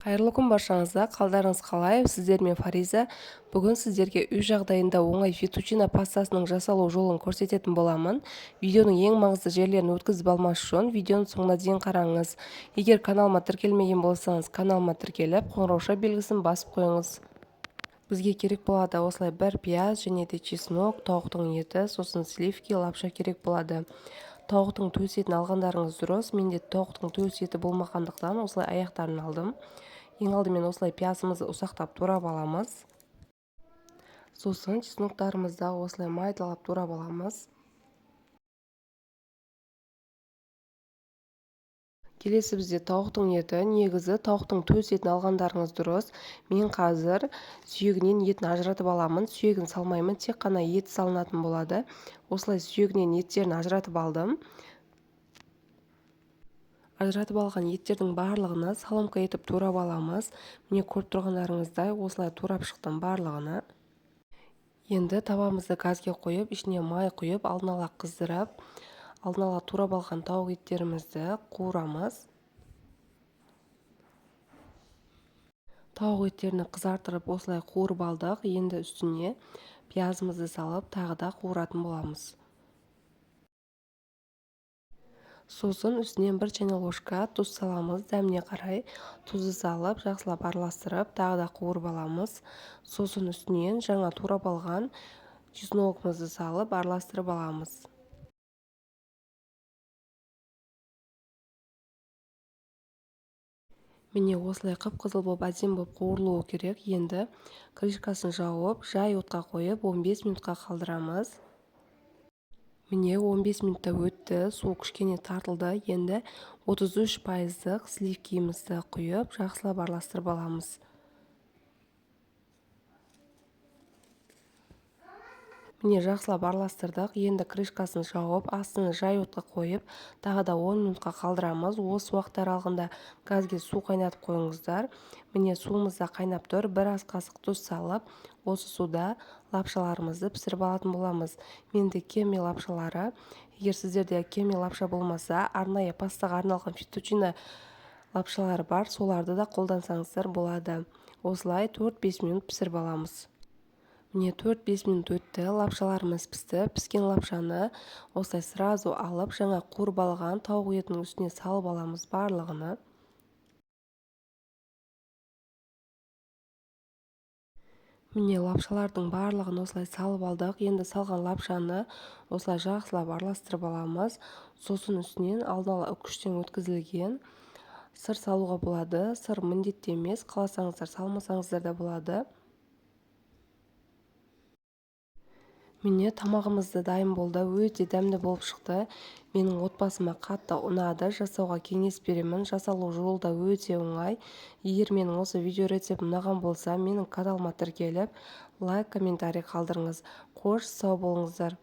Қайырлы күн баршаңызға, қалдарыңыз қалай? Сіздермен Фариза. Бүгін сіздерге үй жағдайында оңай фетучино пастасының жасалу жолын көрсететін боламын. Видеоның ең маңызды жерлерін өткізіп алмас үшін видеоны соңына дейін қараңыз. Егер каналыма тіркелмеген болсаңыз, каналыма тіркеліп, қоңырауша белгісін басып қойыңыз. Бізге керек болады осылай бір пияз және де чеснок, тауықтың еті, сосын сливки, лапша керек болады. Тауықтың төс етін алғандарыңыз дұрыс. Менде тауықтың төс еті болмағандықтан осылай аяқтарын алдым. Ең алдымен осылай пиязымызды ұсақтап турап аламыз. Сосын чесноктарымызды осылай майдалап турап аламыз. Келесі бізде тауықтың еті. Негізі тауықтың төс етін алғандарыңыз дұрыс. Мен қазір сүйегінен етін ажыратып аламын. Сүйегін салмаймын, тек қана ет салынатын болады. Осылай сүйегінен еттерін ажыратып алдым. Ажыратып алған еттердің барлығына соломка етіп турап аламыз. Міне көріп тұрғандарыңыздай осылай турап шықтым барлығына. Енді табамызды газге қойып, ішіне май құйып, алдын ала қыздырып, алдын ала турап алған тауық еттерімізді қуырамыз. Тауық еттерін қызартырып осылай қуырып алдық. Енді үстіне пиязымызды салып, тағы да қуыратын боламыз. Сосын үстінен 1 чайна ложка тұз саламыз. Дәміне қарай тұзды салып, жақсылап араластырып, тағы да қуырып аламыз. Сосын үстінен жаңа турап алған чесногымызды салып, араластырып аламыз. Міне осылай қып-қызыл болып, әдемі болып қуырылуы керек. Енді крышкасын жауып, жай отқа қойып, 15 минутқа қалдырамыз. Міне 15 минутта өтті, су кішкене тартылды. Енді 33% сливкимізді құйып, жақсылап араластырып аламыз. Міне жақсылап араластырдық. Енді крышкасын жауып, астын жай отқа қойып, тағы да 10 минутқа қалдырамыз. Осы уақыт аралығында газге су қайнатып қойыңыздар. Міне суымызда қайнап тұр. 1 ас қасық тұз салып, осы суда лапшаларымызды пісіріп алатын боламыз. Менде кеме лапшалары. Егер сіздерде кеме лапша болмаса, арнайы пастаға арналған фетучино лапшалары бар, соларды да қолдансаңыздар болады. Осылай 4-5 минут пісіріп аламыз. Міне 4-5 минут өтті, лапшаларымыз пісті. Піскен лапшаны осылай сразу алып, жаңа қуырып алған тауық етінің үстіне салып аламыз барлығыны. Міне лапшалардың барлығын осылай салып алдық. Енді салған лапшаны осылай жақсылап араластырып аламыз. Сосын үстінен алдын ала үккіштен өткізілген сыр салуға болады. Сыр міндетті емес, қаласаңыздар салмасаңыздар да болады. Міне тамағымызды дайын болды, өте дәмді болып шықты. Менің отбасыма қатты ұнады, жасауға кеңес беремін. Жасалу жолы да өте оңай. Егер менің осы видео рецептім ұнаған болса, менің каналыма тіркеліп, лайк, комментарий қалдырыңыз. Қош сау болыңыздар.